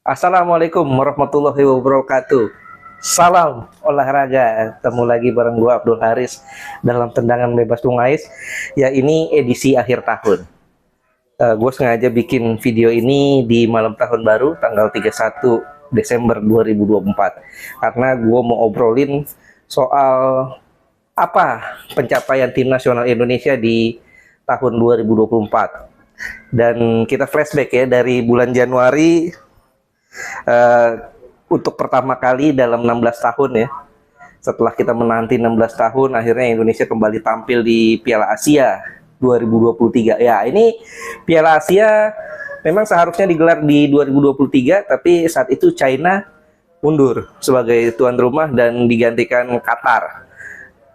Assalamualaikum warahmatullahi wabarakatuh. Salam olahraga. Ketemu lagi bareng gua Abdul Haris dalam tendangan bebas Tungais. Ya ini edisi akhir tahun. Gue sengaja bikin video ini di malam tahun baru tanggal 31 Desember 2024 karena gue mau obrolin soal apa pencapaian tim nasional Indonesia di tahun 2024. Dan kita flashback ya dari bulan Januari, uh, untuk pertama kali dalam 16 tahun ya. Setelah kita menanti 16 tahun, akhirnya Indonesia kembali tampil di Piala Asia 2023. Ya, ini Piala Asia memang seharusnya digelar di 2023, tapi saat itu China mundur sebagai tuan rumah dan digantikan Qatar.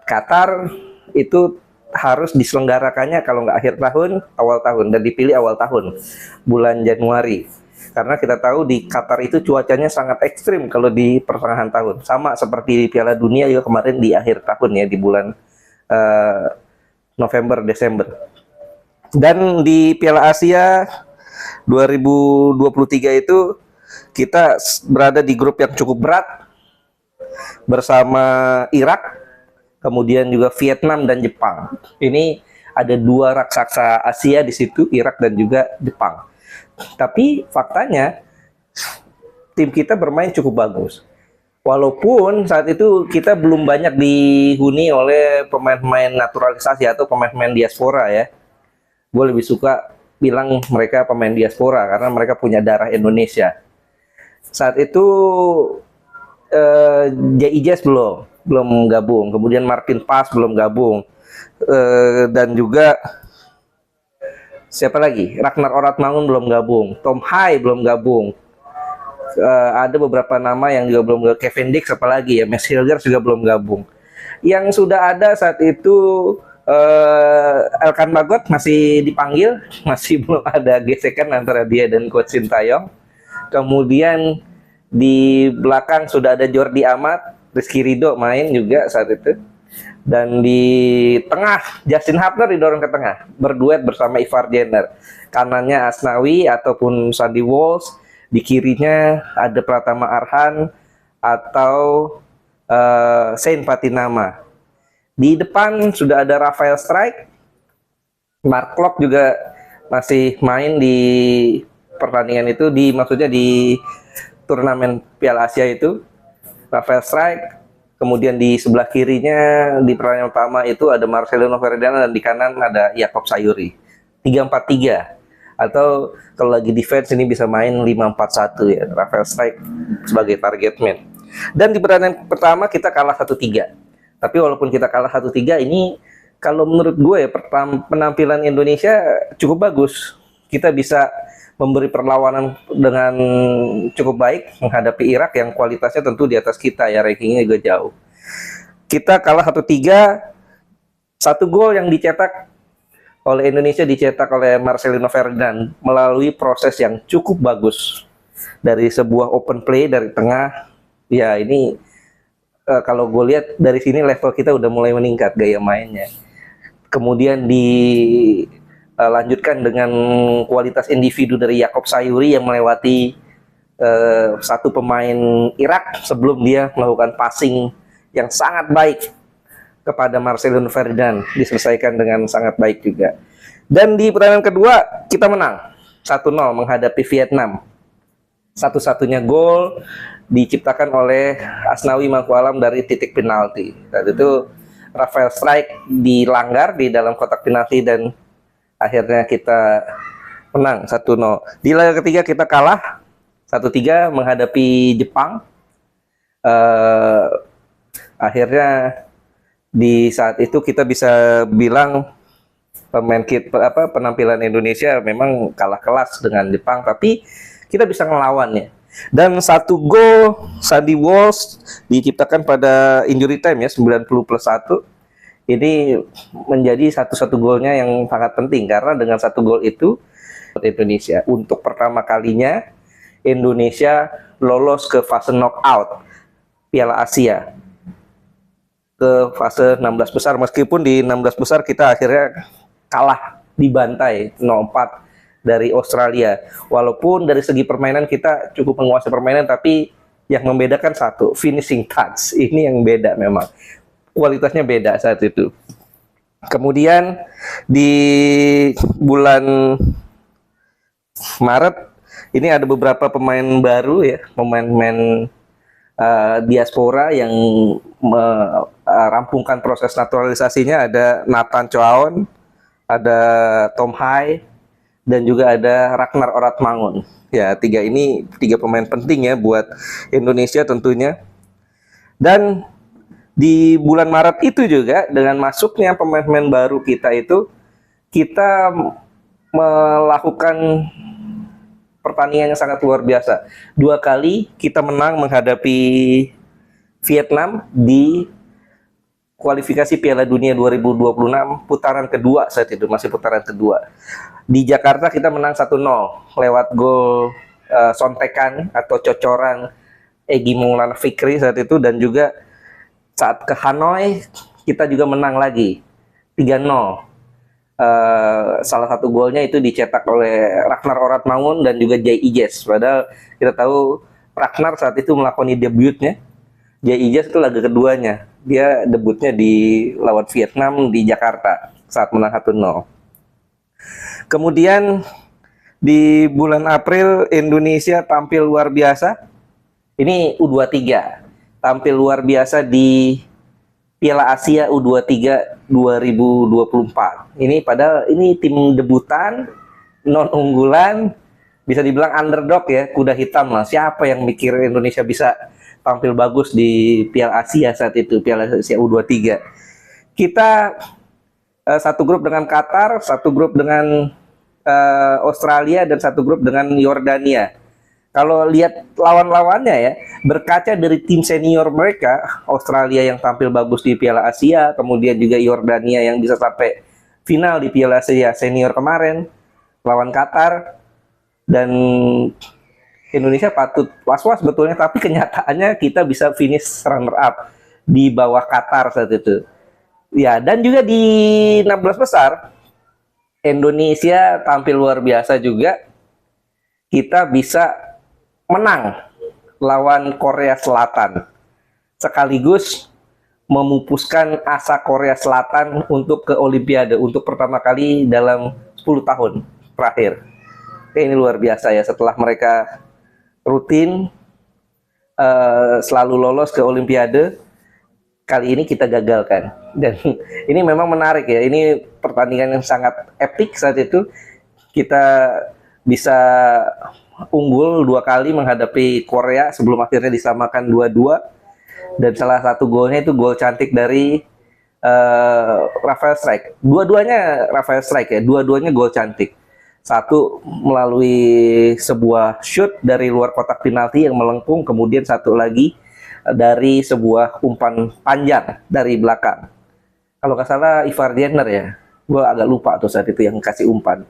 Qatar itu harus diselenggarakannya kalau nggak akhir tahun, awal tahun, dan dipilih awal tahun, bulan Januari. Karena kita tahu di Qatar itu cuacanya sangat ekstrim kalau di pertengahan tahun. Sama seperti di Piala Dunia juga kemarin di akhir tahun ya, di bulan November, Desember. Dan di Piala Asia 2023 itu kita berada di grup yang cukup berat bersama Irak, kemudian juga Vietnam dan Jepang. Ini ada dua raksasa Asia di situ, Irak dan juga Jepang. Tapi faktanya tim kita bermain cukup bagus. Walaupun saat itu kita belum banyak dihuni oleh pemain-pemain naturalisasi atau pemain-pemain diaspora ya. Gue lebih suka bilang mereka pemain diaspora karena mereka punya darah Indonesia. Saat itu J.I.J.S belum gabung, kemudian Martin Paes belum gabung, dan juga siapa lagi? Ragnar Oratmangun belum gabung, Tom Hai belum gabung. Ada beberapa nama yang juga belum gabung, Kevin Dix apalagi ya, Max Hilgers juga belum gabung. Yang sudah ada saat itu Elkan Bagot masih dipanggil, masih belum ada gesekan antara dia dan Coach Sintayong. Kemudian di belakang sudah ada Jordi Amat, Rizky Ridho main juga saat itu. Dan di tengah Justin Hubner didorong ke tengah berduet bersama Ivar Jenner, kanannya Asnawi ataupun Sandy Walsh, di kirinya ada Pratama Arhan atau Sain Patinama. Di depan sudah ada Rafael Strike, Mark Klok juga masih main di pertandingan itu, maksudnya di turnamen Piala Asia itu, Rafael Strike. Kemudian di sebelah kirinya di pertandingan pertama itu ada Marcelino Ferdinand, dan di kanan ada Yakob Sayuri. 3-4-3, atau kalau lagi defense ini bisa main 5-4-1 ya, Rafael Strike sebagai target man. Dan di pertandingan pertama kita kalah 1-3. Tapi walaupun kita kalah 1-3, ini kalau menurut gue ya, penampilan Indonesia cukup bagus. Kita bisa memberi perlawanan dengan cukup baik menghadapi Irak yang kualitasnya tentu di atas kita ya, rankingnya juga jauh. Kita kalah 1-3, satu gol yang dicetak oleh Indonesia dicetak oleh Marcelino Ferdinand melalui proses yang cukup bagus dari sebuah open play dari tengah. Ya ini kalau gue lihat dari sini level kita udah mulai meningkat gaya mainnya. Kemudian lanjutkan dengan kualitas individu dari Yakob Sayuri yang melewati satu pemain Irak sebelum dia melakukan passing yang sangat baik kepada Marcelino Ferdinand, diselesaikan dengan sangat baik juga. Dan di pertandingan kedua kita menang 1-0 menghadapi Vietnam. Satu-satunya gol diciptakan oleh Asnawi Mangkualam dari titik penalti. Dan itu Rafael Strike dilanggar di dalam kotak penalti dan akhirnya kita menang 1-0. Di laga ketiga kita kalah 1-3 menghadapi Jepang. Akhirnya di saat itu kita bisa bilang penampilan Indonesia memang kalah kelas dengan Jepang, tapi kita bisa ngelawannya. Dan satu gol Sandy Walsh diciptakan pada injury time ya, 90+1. Ini menjadi satu-satu golnya yang sangat penting, karena dengan satu gol itu Indonesia untuk pertama kalinya Indonesia lolos ke fase knockout Piala Asia, ke fase 16 besar. Meskipun di 16 besar kita akhirnya kalah, dibantai 0-4 dari Australia. Walaupun dari segi permainan kita cukup menguasai permainan, tapi yang membedakan satu, finishing touch. Ini yang beda memang. Kualitasnya beda saat itu. Kemudian di bulan Maret ini ada beberapa pemain baru ya, pemain-pemain diaspora yang merampungkan proses naturalisasinya. Ada Nathan Choaon, ada Tom Hai, dan juga ada Ragnar Oratmangun. Ya, tiga pemain penting ya buat Indonesia tentunya. Dan di bulan Maret itu juga dengan masuknya pemain-pemain baru kita melakukan pertandingan yang sangat luar biasa. 2 kali kita menang menghadapi Vietnam di kualifikasi Piala Dunia 2026 putaran kedua saat itu, masih putaran kedua. Di Jakarta kita menang 1-0 lewat gol sontekan atau cocoran Egy Maulana Fikri saat itu, dan juga saat ke Hanoi kita juga menang lagi 3-0. Salah satu golnya itu dicetak oleh Ragnar Oratmangun dan juga Jay Ijes. Padahal kita tahu Ragnar saat itu melakoni debutnya, Jay Ijes itu laga keduanya. Dia debutnya di lawan Vietnam di Jakarta saat menang 1-0. Kemudian di bulan April Indonesia tampil luar biasa. Ini U23 tampil luar biasa di Piala Asia U23 2024. Ini padahal ini tim debutan, non unggulan, bisa dibilang underdog ya, kuda hitam lah. Siapa yang mikir Indonesia bisa tampil bagus di Piala Asia saat itu, Piala Asia U23. Kita satu grup dengan Qatar, satu grup dengan Australia, dan satu grup dengan Yordania. Kalau lihat lawan-lawannya ya, berkaca dari tim senior mereka, Australia yang tampil bagus di Piala Asia, kemudian juga Yordania yang bisa sampai final di Piala Asia senior kemarin, lawan Qatar, dan Indonesia patut was-was betulnya, tapi kenyataannya kita bisa finish runner up di bawah Qatar saat itu. Ya, dan juga di 16 besar, Indonesia tampil luar biasa juga. Kita bisa menang lawan Korea Selatan, sekaligus memupuskan asa Korea Selatan untuk ke Olimpiade untuk pertama kali dalam 10 tahun terakhir. Ini luar biasa ya, setelah mereka rutin selalu lolos ke Olimpiade, kali ini kita gagalkan. Dan ini memang menarik ya, ini pertandingan yang sangat epik saat itu. Kita bisa unggul 2 kali menghadapi Korea sebelum akhirnya disamakan 2-2, dan salah satu golnya itu gol cantik dari Rafael Strike. Dua-duanya Rafael Strike ya, dua-duanya gol cantik. Satu melalui sebuah shoot dari luar kotak penalti yang melengkung, kemudian satu lagi dari sebuah umpan panjang dari belakang. Kalau nggak salah Ivar Jenner ya, gue agak lupa tuh saat itu yang kasih umpan.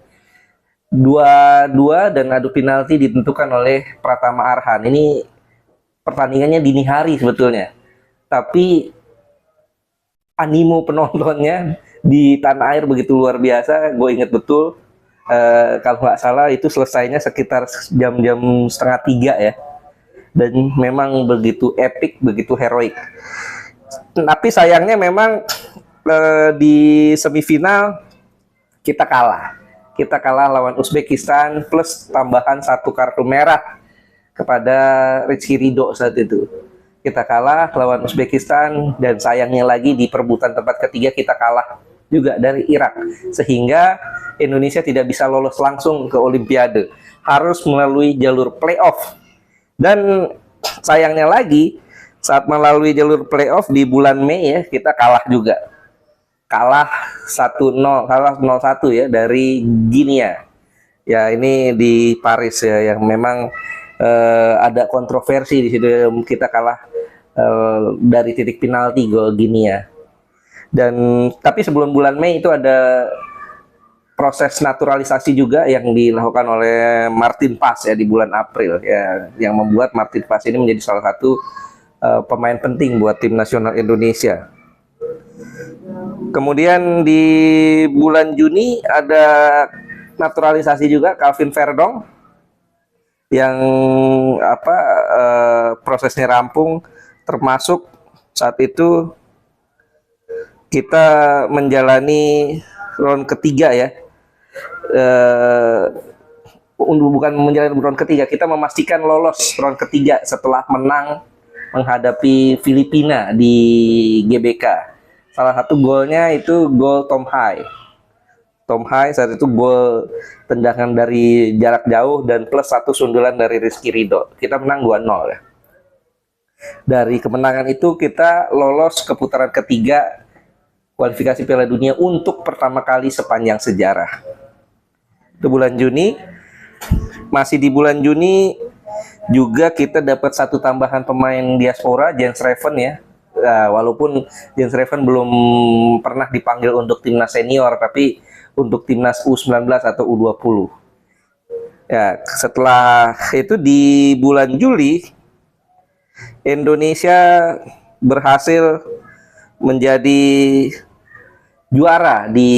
2-2 dan adu penalti ditentukan oleh Pratama Arhan. Ini pertandingannya dini hari sebetulnya, tapi animo penontonnya di tanah air begitu luar biasa. Gue inget betul, kalau nggak salah itu selesainya sekitar jam-jam 2:30 ya, dan memang begitu epic, begitu heroik. Tapi sayangnya memang di semifinal kita kalah lawan Uzbekistan, plus tambahan 1 kartu merah kepada Rizky Ridho saat itu. Kita kalah lawan Uzbekistan, dan sayangnya lagi di perebutan tempat ketiga kita kalah juga dari Irak, sehingga Indonesia tidak bisa lolos langsung ke Olimpiade, harus melalui jalur playoff. Dan sayangnya lagi saat melalui jalur playoff di bulan Mei ya, kita kalah juga. Kalah 1-0, kalah 0-1 ya dari Guinea. Ya, ini di Paris ya, yang memang ada kontroversi di situ. Kita kalah dari titik penalti gol Guinea. Dan tapi sebelum bulan Mei itu ada proses naturalisasi juga yang dilakukan oleh Martin Paes ya di bulan April ya, yang membuat Martin Paes ini menjadi salah satu pemain penting buat tim nasional Indonesia. Kemudian di bulan Juni ada naturalisasi juga Calvin Verdong yang prosesnya rampung, termasuk saat itu kita menjalani round ketiga ya. Bukan menjalani round ketiga, kita memastikan lolos round ketiga setelah menang menghadapi Filipina di GBK. Salah satu golnya itu gol Tom Hai. Tom Hai saat itu gol tendangan dari jarak jauh dan plus 1 sundulan dari Rizky Ridho. Kita menang 2-0 ya. Dari kemenangan itu kita lolos ke putaran ketiga kualifikasi Piala Dunia untuk pertama kali sepanjang sejarah. Itu bulan Juni. Masih di bulan Juni juga kita dapat satu tambahan pemain diaspora, Jens Reven ya. Nah, walaupun Jens Reven belum pernah dipanggil untuk timnas senior, tapi untuk timnas U19 atau U20. Ya, setelah itu di bulan Juli Indonesia berhasil menjadi juara di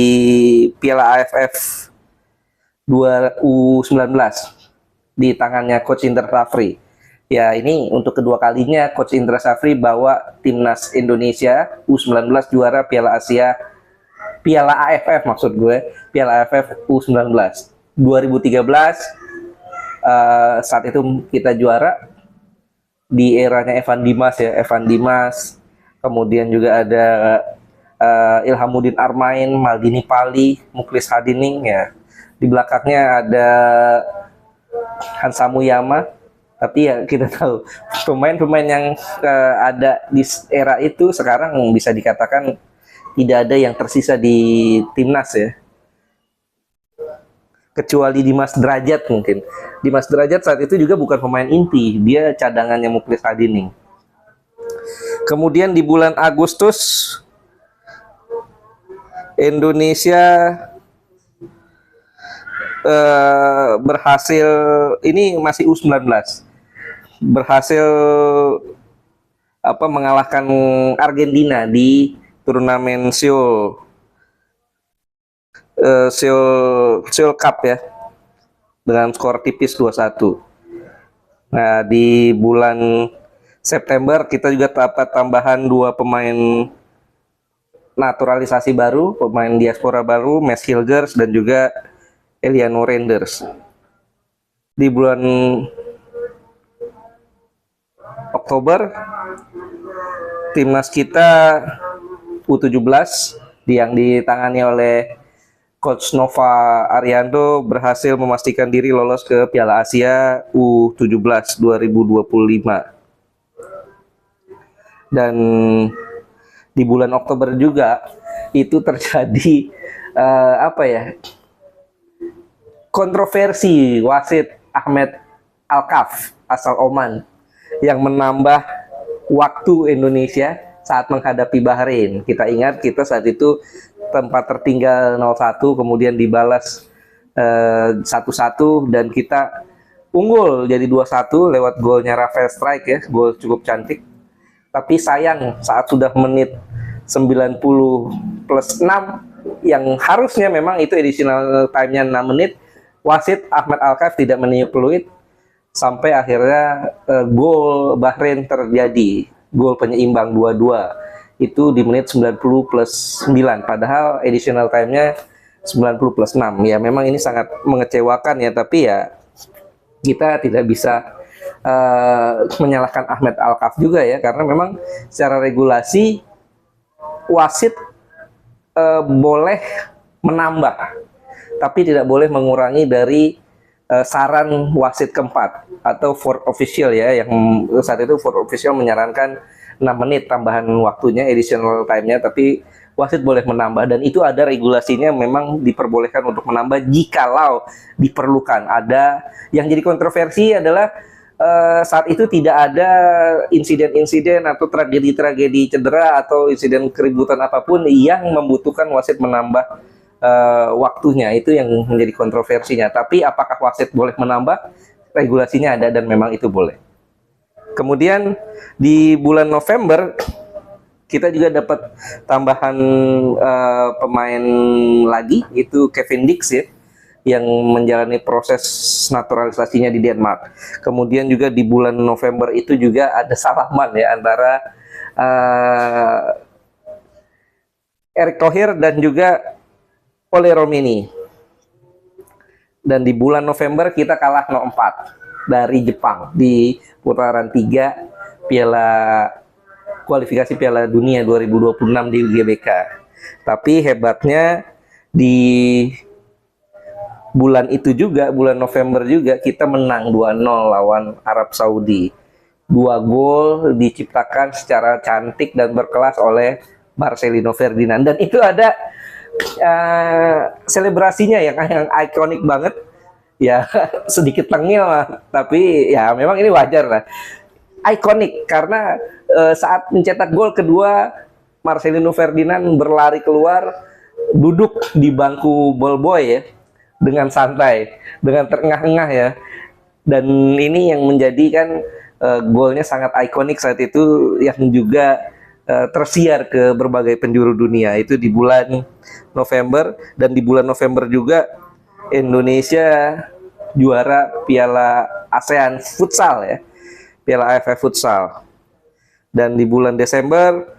Piala AFF U19 di tangannya Coach Indra Safri. Ya, ini untuk kedua kalinya Coach Indra Safri bawa timnas Indonesia U19 juara Piala AFF maksud gue, Piala AFF U19. 2013 saat itu kita juara di eranya Evan Dimas ya, Evan Dimas. Kemudian juga ada Ilhamuddin Armain, Maldini Pali, Muklis Hadining ya. Di belakangnya ada Hansa Muyama. Tapi ya kita tahu pemain-pemain yang ada di era itu sekarang bisa dikatakan tidak ada yang tersisa di timnas ya. Kecuali Dimas Derajat mungkin. Dimas Derajat saat itu juga bukan pemain inti, dia cadangannya Muklis Hadining. Kemudian di bulan Agustus Indonesia berhasil, ini masih U19, berhasil mengalahkan Argentina di turnamen Seoul Cup ya, dengan skor tipis 2-1. Nah, di bulan September kita juga dapat tambahan 2 pemain naturalisasi baru, pemain diaspora baru, Mes Hilgers dan juga Eliano Renders. Di bulan Oktober timnas kita U17 yang ditangani oleh Coach Nova Arianto berhasil memastikan diri lolos ke Piala Asia U17 2025. Dan di bulan Oktober juga itu terjadi kontroversi wasit Ahmed Alkaf asal Oman yang menambah waktu Indonesia saat menghadapi Bahrain. Kita ingat kita saat itu tempat tertinggal 0-1, kemudian dibalas 1-1 dan kita unggul jadi 2-1 lewat golnya Rafael Strike ya, gol cukup cantik. Tapi sayang saat sudah menit 90 plus 6 yang harusnya memang itu additional time-nya 6 menit, wasit Ahmed Alkaf tidak meniup peluit sampai akhirnya gol Bahrain terjadi, gol penyeimbang 2-2 itu di menit 90 plus 9, padahal additional time-nya 90 plus 6. Ya memang ini sangat mengecewakan ya, tapi ya kita tidak bisa menyalahkan Ahmed Alkaf juga ya, karena memang secara regulasi wasit boleh menambah tapi tidak boleh mengurangi dari saran wasit keempat atau fourth official ya, yang saat itu fourth official menyarankan 6 menit tambahan waktunya additional time-nya, tapi wasit boleh menambah dan itu ada regulasinya, memang diperbolehkan untuk menambah jikalau diperlukan. Ada yang jadi kontroversi adalah saat itu tidak ada insiden-insiden atau tragedi-tragedi cedera atau insiden keributan apapun yang membutuhkan wasit menambah waktunya. Itu yang menjadi kontroversinya. Tapi apakah wasit boleh menambah? Regulasinya ada dan memang itu boleh. Kemudian di bulan November kita juga dapat tambahan pemain lagi, itu Kevin Dix ya. yang menjalani proses naturalisasinya di Denmark. Kemudian juga di bulan November itu juga ada salaman ya antara Erick Thohir dan juga Ole Romeni. Dan di bulan November kita kalah 0-4 dari Jepang di putaran 3 kualifikasi Piala Dunia 2026 di GBK. Tapi hebatnya di bulan itu juga, bulan November juga, kita menang 2-0 lawan Arab Saudi. 2 gol diciptakan secara cantik dan berkelas oleh Marcelino Ferdinand. Dan itu ada selebrasinya yang ikonik banget. Ya, sedikit tengil lah. Tapi ya memang ini wajar lah. Ikonik karena saat mencetak gol kedua, Marcelino Ferdinand berlari keluar, duduk di bangku ball boy ya, dengan santai, dengan terengah-engah ya. Dan ini yang menjadikan golnya sangat ikonik saat itu, yang juga tersiar ke berbagai penjuru dunia. Itu di bulan November. Dan di bulan November juga Indonesia juara Piala ASEAN Futsal ya, Piala AFF Futsal. Dan di bulan Desember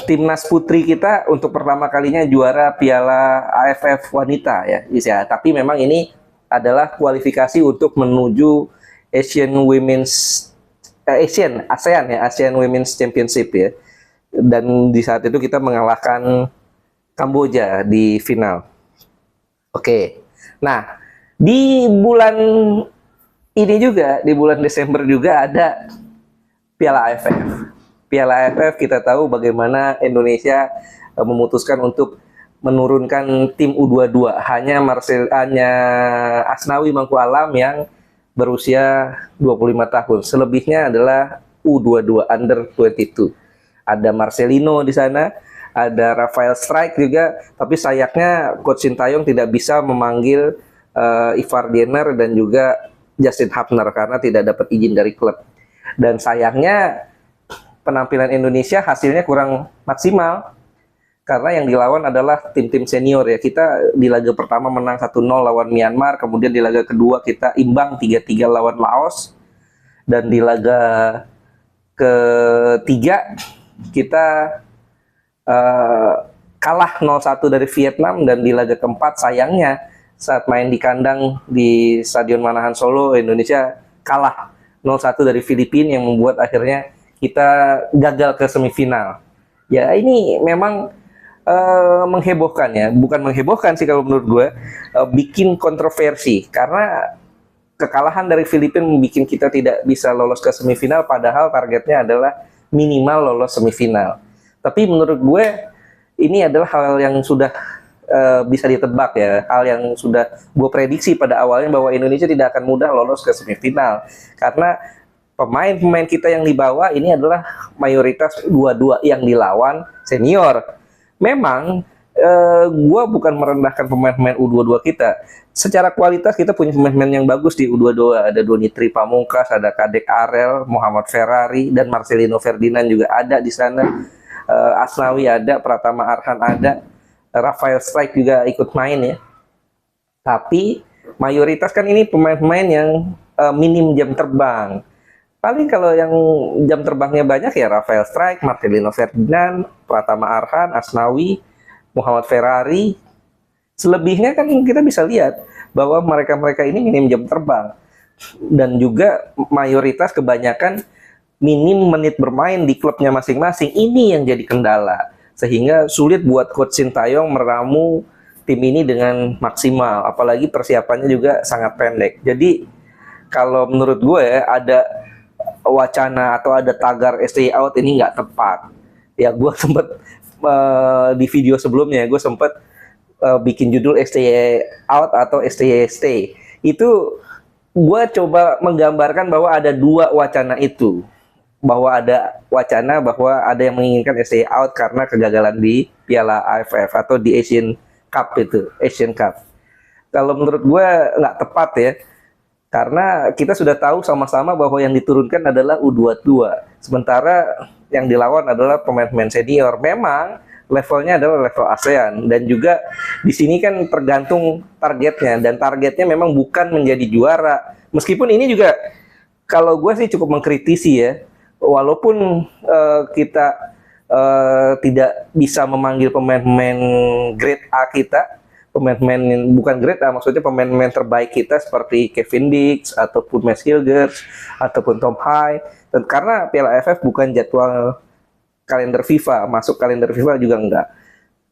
timnas putri kita untuk pertama kalinya juara Piala AFF Wanita ya. Tapi memang ini adalah kualifikasi untuk menuju ASEAN Women's Championship ya. Dan di saat itu kita mengalahkan Kamboja di final. Oke. Nah, di bulan ini juga, di bulan Desember juga ada Piala AFF. Piala AFF kita tahu bagaimana Indonesia memutuskan untuk menurunkan tim U22. Hanya Asnawi Mangku Alam yang berusia 25 tahun. Selebihnya adalah U22, under 22. Ada Marcelino di sana, ada Rafael Strijk juga, tapi sayangnya Coach Sintayong tidak bisa memanggil Ivar Diener dan juga Justin Hapner karena tidak dapat izin dari klub. Dan sayangnya penampilan Indonesia hasilnya kurang maksimal karena yang dilawan adalah tim-tim senior ya. Kita di laga pertama menang 1-0 lawan Myanmar, kemudian di laga kedua kita imbang 3-3 lawan Laos, dan di laga ketiga kita kalah 0-1 dari Vietnam, dan di laga keempat sayangnya saat main di kandang di Stadion Manahan Solo, Indonesia kalah 0-1 dari Filipina yang membuat akhirnya kita gagal ke semifinal. Ya ini memang menghebohkan ya, bukan menghebohkan sih kalau menurut gue, bikin kontroversi karena kekalahan dari Filipina membuat kita tidak bisa lolos ke semifinal, padahal targetnya adalah minimal lolos semifinal. Tapi menurut gue ini adalah hal yang sudah bisa ditebak ya, hal yang sudah gue prediksi pada awalnya bahwa Indonesia tidak akan mudah lolos ke semifinal karena pemain-pemain kita yang dibawa ini adalah mayoritas U22 yang dilawan senior. Memang gue bukan merendahkan pemain-pemain U22 kita. Secara kualitas kita punya pemain-pemain yang bagus di U22. Ada Donitri Pamungkas, ada Kadek Arel, Muhammad Ferrari, dan Marcelino Ferdinand juga ada di sana. Asnawi ada, Pratama Arhan ada, Rafael Strijk juga ikut main ya. Tapi mayoritas kan ini pemain-pemain yang minim jam terbang. Paling kalau yang jam terbangnya banyak ya Rafael Strijk, Marcelino Ferdinand, Pratama Arhan, Asnawi, Muhammad Ferrari. Selebihnya kan kita bisa lihat bahwa mereka-mereka ini minim jam terbang. Dan juga mayoritas kebanyakan minim menit bermain di klubnya masing-masing. Ini yang jadi kendala. Sehingga sulit buat Coach Sintayong meramu tim ini dengan maksimal. Apalagi persiapannya juga sangat pendek. Jadi kalau menurut gue ada wacana atau ada tagar stay out ini nggak tepat. Ya gue sempet di video sebelumnya gue sempet bikin judul stay out atau stay. Itu gue coba menggambarkan bahwa ada dua wacana itu. Bahwa ada wacana bahwa ada yang menginginkan stay out karena kegagalan di Piala AFF atau di Asian Cup itu, Asian Cup. Kalau menurut gue nggak tepat ya. Karena kita sudah tahu sama-sama bahwa yang diturunkan adalah U22. Sementara yang dilawan adalah pemain-pemain senior. Memang levelnya adalah level ASEAN, dan juga di sini kan tergantung targetnya, dan targetnya memang bukan menjadi juara. Meskipun ini juga kalau gue sih cukup mengkritisi ya, walaupun kita tidak bisa memanggil pemain-pemain grade A kita, pemain-pemain bukan grade A, maksudnya pemain-pemain terbaik kita seperti Kevin Dix ataupun Max Hilgers ataupun Tom High, dan karena Piala AFF bukan jadwal kalender FIFA, masuk kalender FIFA juga enggak.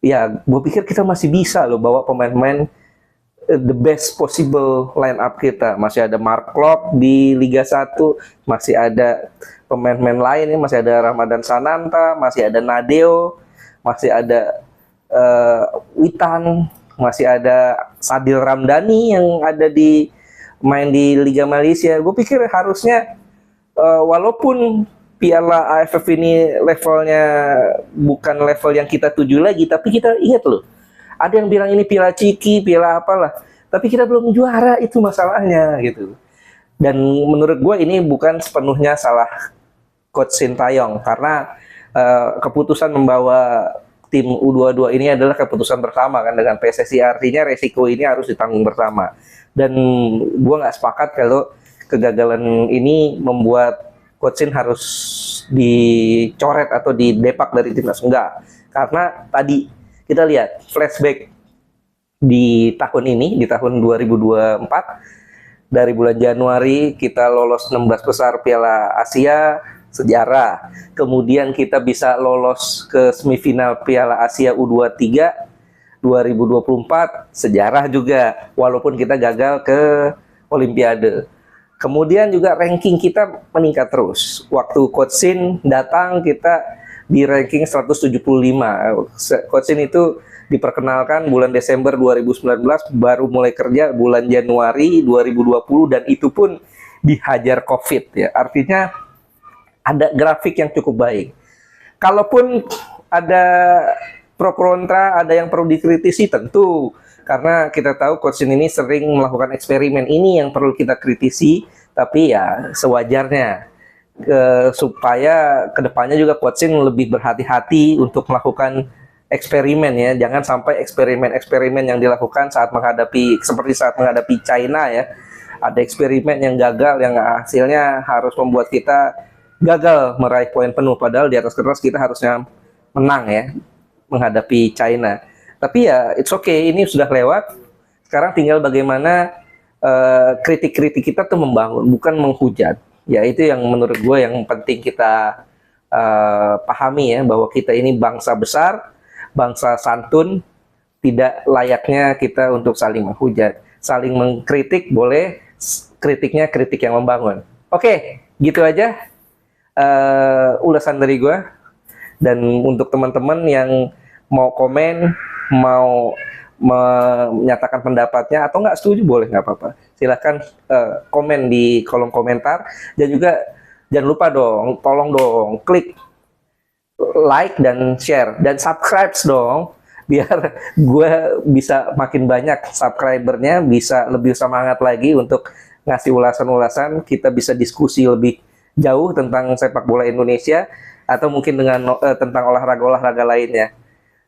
Ya, gue pikir kita masih bisa loh bawa pemain-pemain the best possible line up kita. Masih ada Mark Klok di Liga 1, masih ada pemain-pemain lain, masih ada Ramadan Sananta, masih ada Nadeo, masih ada Witan, masih ada Sadil Ramdhani yang ada di main di Liga Malaysia. Gue pikir harusnya walaupun Piala AFF ini levelnya bukan level yang kita tuju lagi, tapi kita ingat loh, ada yang bilang ini Piala Ciki, Piala apalah, tapi kita belum juara, itu masalahnya gitu. Dan menurut gue ini bukan sepenuhnya salah Coach Sintayong, karena keputusan membawa tim U22 ini adalah keputusan bersama kan dengan PSSI, artinya resiko ini harus ditanggung bersama. Dan gue nggak sepakat kalau kegagalan ini membuat Coach Sin harus dicoret atau didepak dari timnas. Enggak, karena tadi kita lihat flashback di tahun ini, di tahun 2024, dari bulan Januari kita lolos 16 besar Piala Asia, sejarah. Kemudian kita bisa lolos ke semifinal Piala Asia U23 2024, sejarah juga, walaupun kita gagal ke Olimpiade. Kemudian juga ranking kita meningkat terus. Waktu Coach Sin datang, kita di ranking 175. Coach Sin itu diperkenalkan bulan Desember 2019, baru mulai kerja bulan Januari 2020, dan itu pun dihajar COVID ya. Artinya ada grafik yang cukup baik. Kalaupun ada pro kontra, ada yang perlu dikritisi tentu, karena kita tahu Coach Sin ini sering melakukan eksperimen, ini yang perlu kita kritisi, tapi ya sewajarnya, supaya kedepannya juga Coach Sin lebih berhati-hati untuk melakukan eksperimen ya, jangan sampai eksperimen-eksperimen yang dilakukan saat menghadapi, seperti saat menghadapi China ya, ada eksperimen yang gagal, yang hasilnya harus membuat kita gagal meraih poin penuh, padahal di atas kertas kita harusnya menang ya menghadapi China. Tapi ya it's okay, ini sudah lewat. Sekarang tinggal bagaimana kritik-kritik kita tuh membangun, bukan menghujat. Ya itu yang menurut gue yang penting kita pahami ya, bahwa kita ini bangsa besar, bangsa santun, tidak layaknya kita untuk saling menghujat. Saling mengkritik boleh, kritiknya kritik yang membangun. Oke, gitu aja ulasan dari gue. Dan untuk teman-teman yang mau komen, mau menyatakan pendapatnya atau nggak setuju, boleh, nggak apa-apa, silahkan komen di kolom komentar. Dan juga jangan lupa dong, tolong dong klik like dan share dan subscribe dong, biar gue bisa makin banyak subscribernya, bisa lebih semangat lagi untuk ngasih ulasan-ulasan, kita bisa diskusi lebih jauh tentang sepak bola Indonesia atau mungkin dengan tentang olahraga-olahraga lainnya.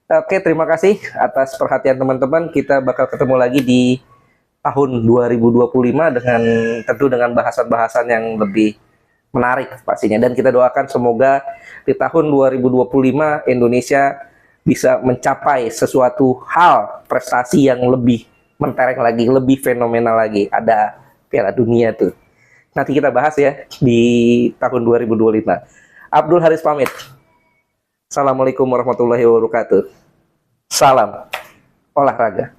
Oke, terima kasih atas perhatian teman-teman. Kita bakal ketemu lagi di tahun 2025 dengan tentu dengan bahasan-bahasan yang lebih menarik pastinya. Dan kita doakan semoga di tahun 2025 Indonesia bisa mencapai sesuatu hal, prestasi yang lebih mentereng lagi, lebih fenomenal lagi. Ada Piala Dunia tuh. Nanti kita bahas ya di tahun 2025. Abdul Haris pamit. Assalamualaikum warahmatullahi wabarakatuh. Salam olahraga.